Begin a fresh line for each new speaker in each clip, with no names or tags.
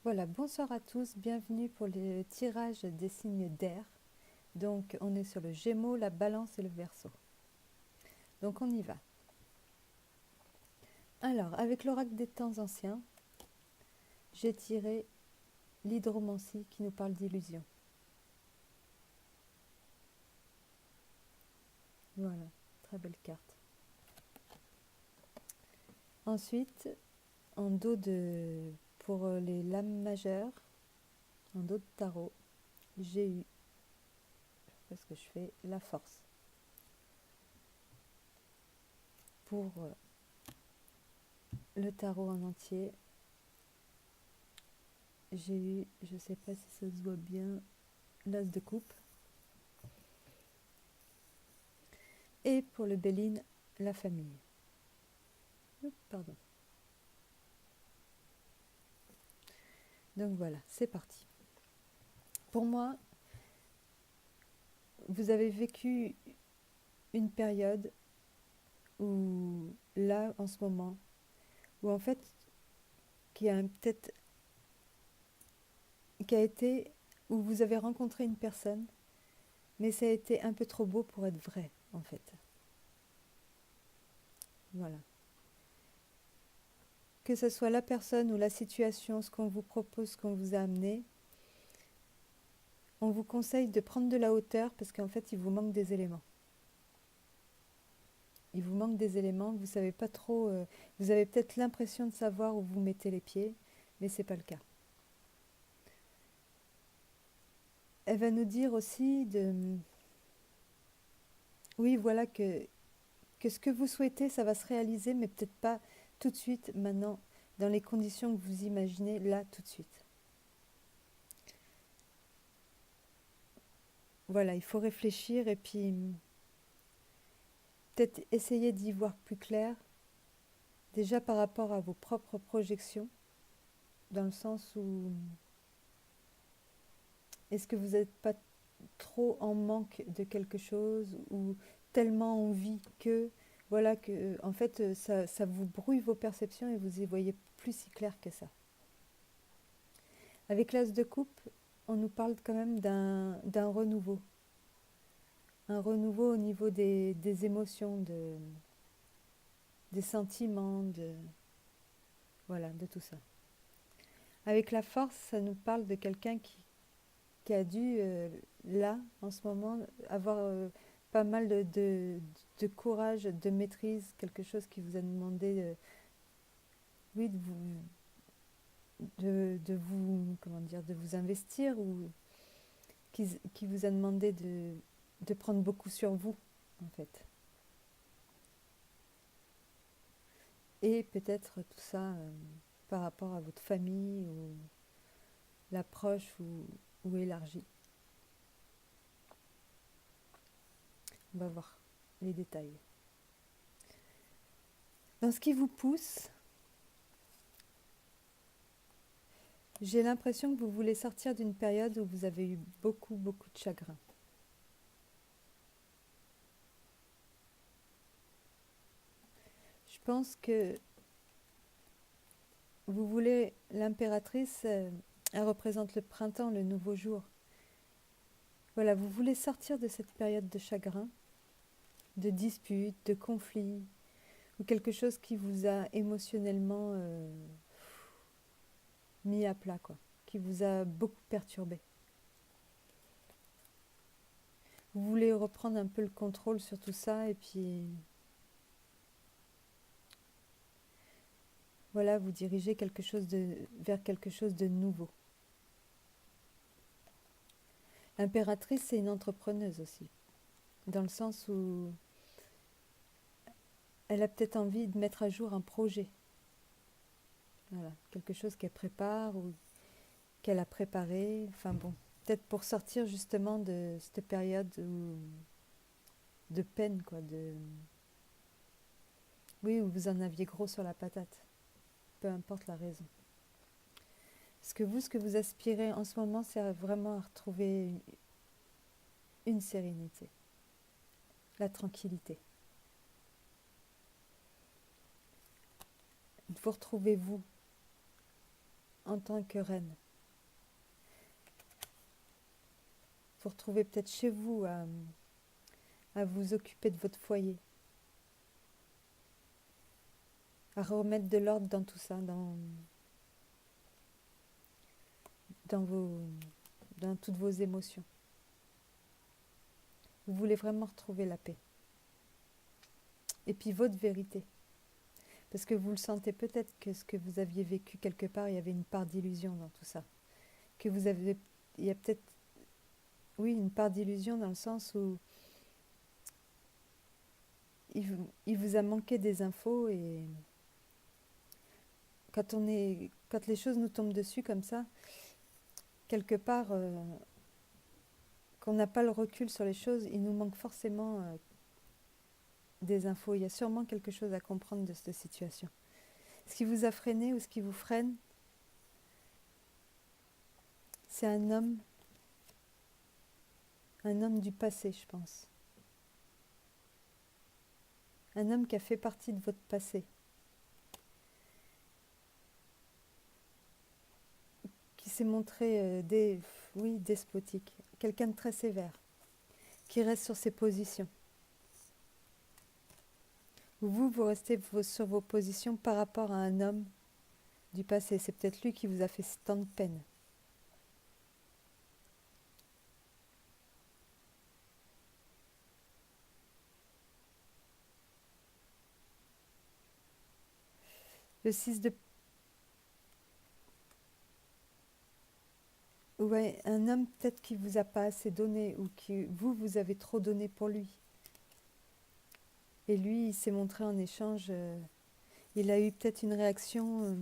Voilà, bonsoir à tous, bienvenue pour le tirage des signes d'air. Donc on est sur le Gémeaux, la Balance et le Verseau. Donc on y va. Alors, avec l'oracle des temps anciens, j'ai tiré l'hydromancie qui nous parle d'illusion. Voilà, très belle carte. Ensuite, en dos de pour les lames majeures, en dos de tarot, j'ai eu, parce que je fais la force. Pour le tarot en entier, j'ai eu, je ne sais pas si ça se voit bien, l'as de coupe. Et pour le Béline, la famille. Pardon. Donc voilà, c'est parti. Pour moi, vous avez vécu une période où, là, en ce moment, où en fait, qui a peut-être, qui a été, où vous avez rencontré une personne, mais ça a été un peu trop beau pour être vrai, en fait. Voilà. Que ce soit la personne ou la situation, ce qu'on vous propose, ce qu'on vous a amené, on vous conseille de prendre de la hauteur parce qu'en fait, il vous manque des éléments. Il vous manque des éléments, vous savez pas trop, vous avez peut-être l'impression de savoir où vous mettez les pieds, mais c'est pas le cas. Elle va nous dire aussi de, oui, voilà que ce que vous souhaitez, ça va se réaliser, mais peut-être pas tout de suite, maintenant, dans les conditions que vous imaginez, là, tout de suite. Voilà, il faut réfléchir et puis peut-être essayer d'y voir plus clair, déjà par rapport à vos propres projections, dans le sens où est-ce que vous n'êtes pas trop en manque de quelque chose ou tellement envie que, voilà, que en fait, ça vous brouille vos perceptions et vous y voyez plus si clair que ça. Avec l'as de coupe, on nous parle quand même d'un renouveau. Un renouveau au niveau des émotions, des sentiments, voilà, de tout ça. Avec la force, ça nous parle de quelqu'un qui a dû, là, en ce moment, avoir pas mal de courage, de maîtrise, quelque chose qui vous a demandé, oui, de vous, comment dire, de vous investir ou qui vous a demandé de prendre beaucoup sur vous, en fait. Et peut-être tout ça par rapport à votre famille ou l'approche ou élargie. On va voir les détails. Dans ce qui vous pousse, j'ai l'impression que vous voulez sortir d'une période où vous avez eu beaucoup, beaucoup de chagrin. Je pense que vous voulez, l'impératrice, elle représente le printemps, le nouveau jour. Voilà, vous voulez sortir de cette période de chagrin, de disputes, de conflits, ou quelque chose qui vous a émotionnellement mis à plat, quoi, qui vous a beaucoup perturbé. Vous voulez reprendre un peu le contrôle sur tout ça et puis voilà, vous dirigez vers quelque chose de nouveau. L'impératrice, c'est une entrepreneuse aussi, dans le sens où elle a peut-être envie de mettre à jour un projet. Voilà, quelque chose qu'elle prépare ou qu'elle a préparé. Enfin bon, peut-être pour sortir justement de cette période de peine, quoi, oui, où vous en aviez gros sur la patate, peu importe la raison. Parce que vous, ce que vous aspirez en ce moment, c'est vraiment à retrouver une sérénité, la tranquillité. Vous retrouvez vous en tant que reine. Vous retrouvez peut-être chez vous à vous occuper de votre foyer, à remettre de l'ordre dans tout ça, dans toutes vos émotions. Vous voulez vraiment retrouver la paix. Et puis votre vérité. Parce que vous le sentez peut-être que ce que vous aviez vécu quelque part, il y avait une part d'illusion dans tout ça. Il y a peut-être, oui, une part d'illusion dans le sens où il vous a manqué des infos et quand les choses nous tombent dessus comme ça, quelque part, qu'on n'a pas le recul sur les choses, il nous manque forcément des infos. Il y a sûrement quelque chose à comprendre de cette situation. Ce qui vous a freiné ou ce qui vous freine, c'est un homme du passé, je pense. Un homme qui a fait partie de votre passé. Qui s'est montré despotique. Quelqu'un de très sévère. Qui reste sur ses positions. Vous restez sur vos positions par rapport à un homme du passé. C'est peut-être lui qui vous a fait tant de peine. Le 6 de... Ouais, un homme peut-être qui vous a pas assez donné ou qui vous avez trop donné pour lui. Et lui, il s'est montré en échange, il a eu peut-être une réaction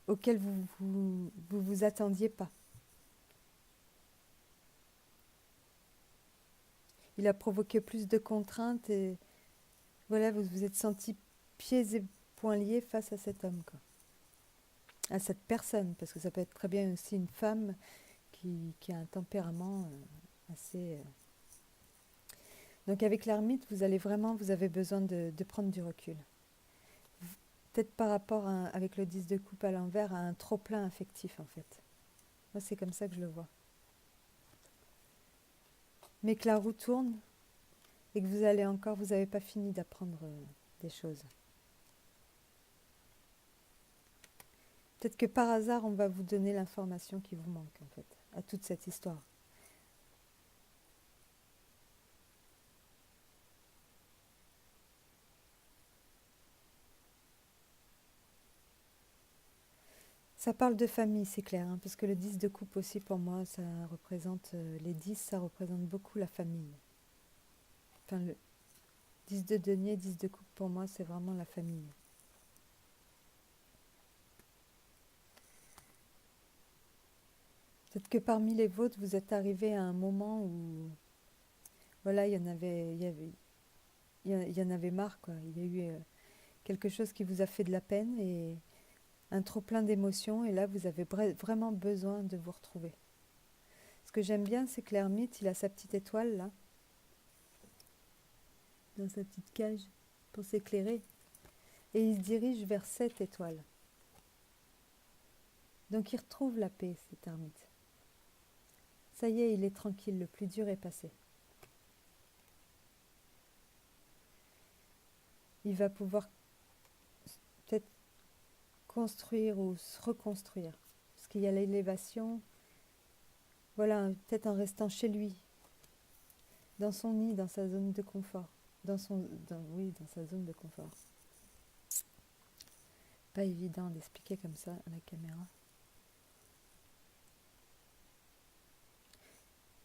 auquel vous attendiez pas. Il a provoqué plus de contraintes et voilà, vous vous êtes senti pieds et poings liés face à cet homme, quoi. À cette personne, parce que ça peut être très bien aussi une femme qui a un tempérament assez... Donc avec l'ermite, vous avez besoin de prendre du recul. Peut-être par rapport avec le 10 de coupe à l'envers, à un trop-plein affectif en fait. Moi c'est comme ça que je le vois. Mais que la roue tourne et que vous n'avez pas fini d'apprendre des choses. Peut-être que par hasard, on va vous donner l'information qui vous manque, en fait, à toute cette histoire. Ça parle de famille, c'est clair, hein, parce que le 10 de coupe aussi, pour moi, ça représente... les 10, ça représente beaucoup la famille. Enfin, le 10 de denier, 10 de coupe, pour moi, c'est vraiment la famille. Peut-être que parmi les vôtres, vous êtes arrivé à un moment où... Voilà, il y en avait marre, quoi. Il y a eu quelque chose qui vous a fait de la peine et un trop plein d'émotions. Et là, vous avez vraiment besoin de vous retrouver. Ce que j'aime bien, c'est que l'ermite, il a sa petite étoile, là, dans sa petite cage, pour s'éclairer. Et il se dirige vers cette étoile. Donc il retrouve la paix, cet ermite. Ça y est, il est tranquille, le plus dur est passé. Il va pouvoir peut-être construire ou se reconstruire. Parce qu'il y a l'élévation, voilà, peut-être en restant chez lui, dans son nid, dans sa zone de confort. Dans sa zone de confort. Pas évident d'expliquer comme ça à la caméra.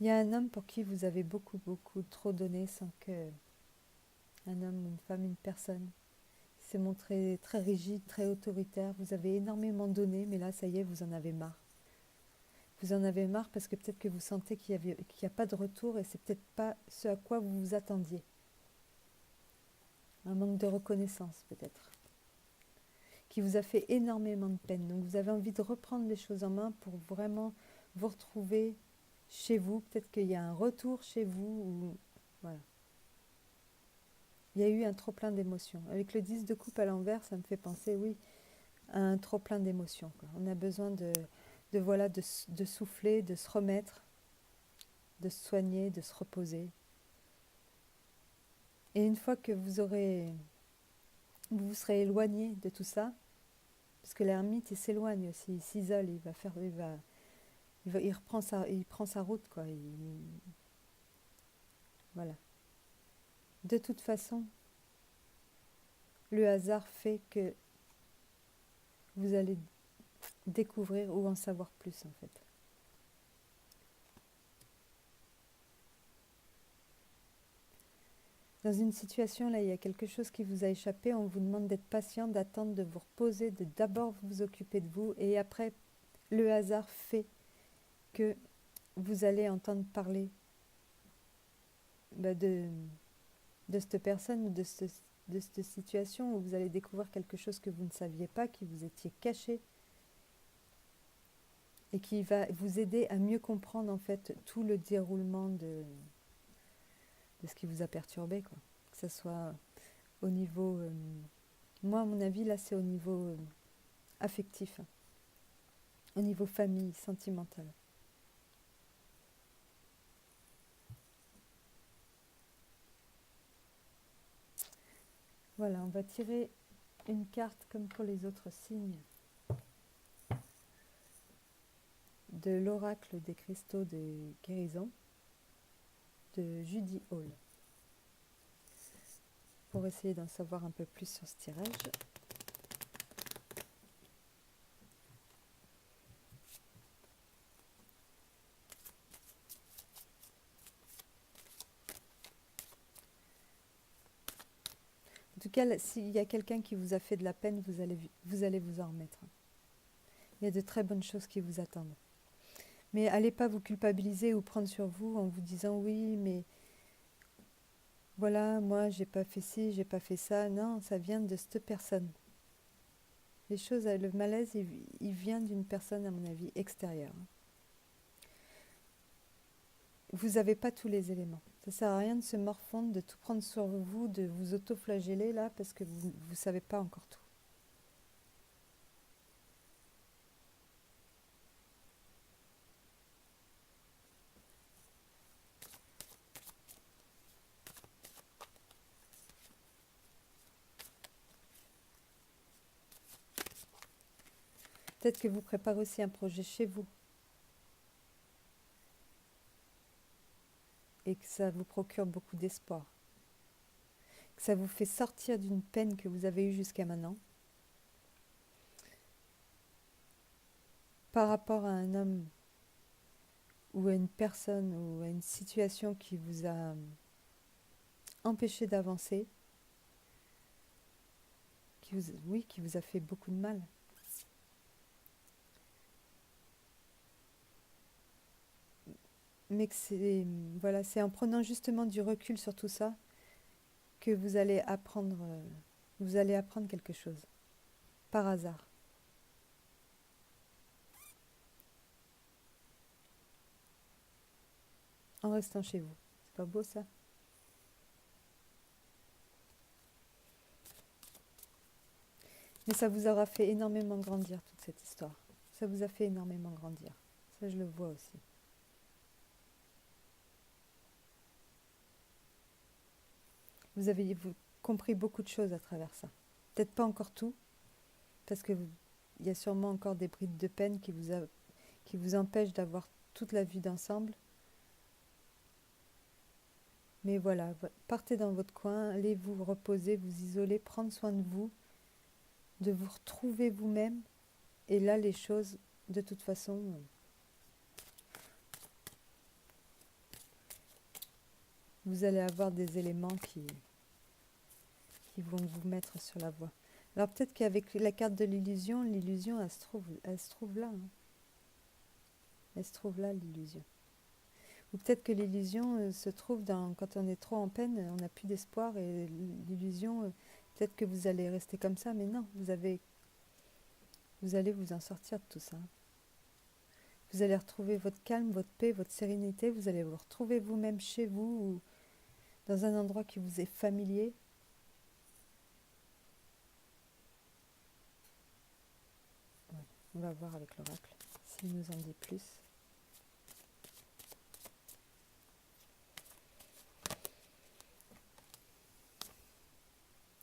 Il y a un homme pour qui vous avez beaucoup trop donné sans que... Un homme, une femme, une personne qui s'est montré très rigide, très autoritaire. Vous avez énormément donné, mais là, ça y est, vous en avez marre. Vous en avez marre parce que peut-être que vous sentez qu'il n'y a pas de retour et c'est peut-être pas ce à quoi vous vous attendiez. Un manque de reconnaissance, peut-être, qui vous a fait énormément de peine. Donc vous avez envie de reprendre les choses en main pour vraiment vous retrouver chez vous. Peut-être qu'il y a un retour chez vous. Ou... Voilà. Il y a eu un trop plein d'émotions. Avec le 10 de coupe à l'envers, ça me fait penser, oui, un trop plein d'émotions, quoi. On a besoin voilà, de souffler, de se remettre, de se soigner, de se reposer. Et une fois que vous serez éloigné de tout ça, parce que l'ermite, il s'éloigne aussi, il s'isole, il prend sa route, quoi. Voilà. De toute façon, le hasard fait que vous allez découvrir ou en savoir plus, en fait. Dans une situation, là, il y a quelque chose qui vous a échappé, on vous demande d'être patient, d'attendre, de vous reposer, de d'abord vous occuper de vous, et après, le hasard fait que vous allez entendre parler de cette personne ou de cette situation, où vous allez découvrir quelque chose que vous ne saviez pas, qui vous étiez caché, et qui va vous aider à mieux comprendre, en fait, tout le déroulement de ce qui vous a perturbé, quoi. Que ce soit au niveau... moi, à mon avis, là, c'est au niveau affectif, hein, au niveau famille, sentimental. Voilà, on va tirer une carte comme pour les autres signes de l'oracle des cristaux de guérison de Judy Hall, pour essayer d'en savoir un peu plus sur ce tirage. En tout cas, s'il y a quelqu'un qui vous a fait de la peine, vous allez vous en remettre. Il y a de très bonnes choses qui vous attendent. Mais allez pas vous culpabiliser ou prendre sur vous en vous disant oui, mais voilà, moi j'ai pas fait ci, j'ai pas fait ça. Non, ça vient de cette personne. Les choses, le malaise, il vient d'une personne, à mon avis, extérieure. Vous n'avez pas tous les éléments. Ça sert à rien de se morfondre, de tout prendre sur vous, de vous auto-flageller là, parce que vous ne savez pas encore tout. Peut-être que vous préparez aussi un projet chez vous et que ça vous procure beaucoup d'espoir, que ça vous fait sortir d'une peine que vous avez eue jusqu'à maintenant par rapport à un homme ou à une personne ou à une situation qui vous a empêché d'avancer, qui vous a fait beaucoup de mal. Mais que voilà, c'est en prenant justement du recul sur tout ça que vous allez apprendre quelque chose, par hasard, en restant chez vous. C'est pas beau ça? Mais ça vous aura fait énormément grandir, toute cette histoire. Ça vous a fait énormément grandir. Ça, je le vois aussi. Vous avez compris beaucoup de choses à travers ça. Peut-être pas encore tout, parce que il y a sûrement encore des brides de peine qui vous empêchent d'avoir toute la vue d'ensemble. Mais voilà, partez dans votre coin, allez vous reposer, vous isoler, prendre soin de vous retrouver vous-même. Et là, les choses, de toute façon, vous allez avoir des éléments qui vont vous mettre sur la voie. Alors peut-être qu'avec la carte de l'illusion, elle se trouve là. Hein. Elle se trouve là, l'illusion. Ou peut-être que l'illusion se trouve quand on est trop en peine, on n'a plus d'espoir, et l'illusion, peut-être que vous allez rester comme ça, mais non, vous allez vous en sortir de tout ça. Vous allez retrouver votre calme, votre paix, votre sérénité, vous allez vous retrouver vous-même chez vous, ou dans un endroit qui vous est familier. On va voir avec l'oracle s'il nous en dit plus.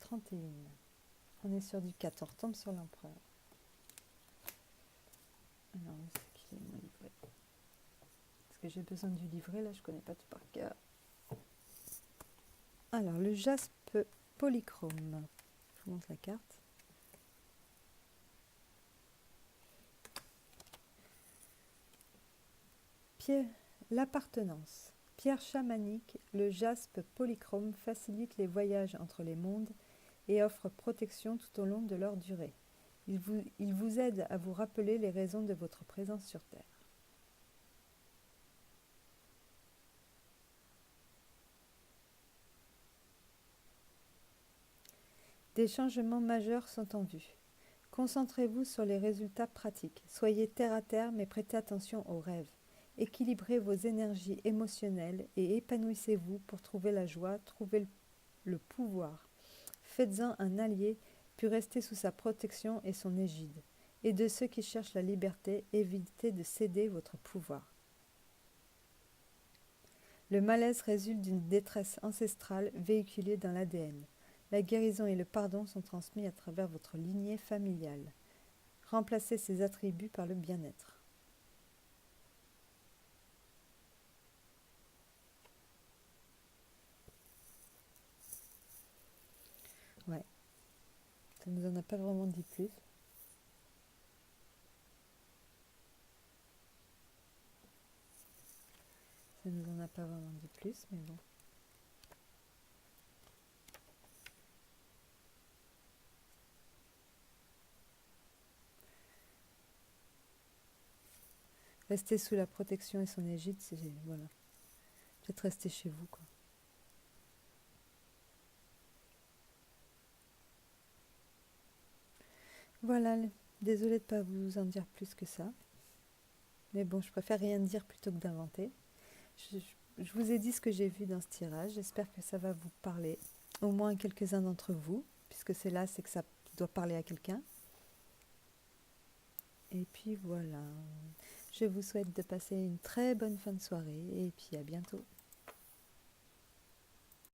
« 31. On est sur du 4, on retombe sur l'empereur. Alors, où c'est qu'il est mon livret? Parce que j'ai besoin du livret, là, je connais pas tout par cœur. Alors, le jaspe polychrome. Je vous montre la carte. L'appartenance. Pierre chamanique, le jaspe polychrome facilite les voyages entre les mondes et offre protection tout au long de leur durée. Il vous aide à vous rappeler les raisons de votre présence sur Terre. Des changements majeurs sont en vue. Concentrez-vous sur les résultats pratiques. Soyez terre à terre, mais prêtez attention aux rêves. Équilibrez vos énergies émotionnelles et épanouissez-vous pour trouver la joie, trouver le pouvoir. Faites-en un allié, puis restez sous sa protection et son égide. Et de ceux qui cherchent la liberté, évitez de céder votre pouvoir. Le malaise résulte d'une détresse ancestrale véhiculée dans l'ADN. La guérison et le pardon sont transmis à travers votre lignée familiale. Remplacez ces attributs par le bien-être. Ouais, ça ne nous en a pas vraiment dit plus. Ça ne nous en a pas vraiment dit plus, mais bon. Rester sous la protection et son égide, c'est voilà. Peut-être rester chez vous, quoi. Voilà, désolée de ne pas vous en dire plus que ça. Mais bon, je préfère rien dire plutôt que d'inventer. Je vous ai dit ce que j'ai vu dans ce tirage. J'espère que ça va vous parler, au moins quelques-uns d'entre vous, puisque c'est que ça doit parler à quelqu'un. Et puis voilà. Je vous souhaite de passer une très bonne fin de soirée et puis à bientôt.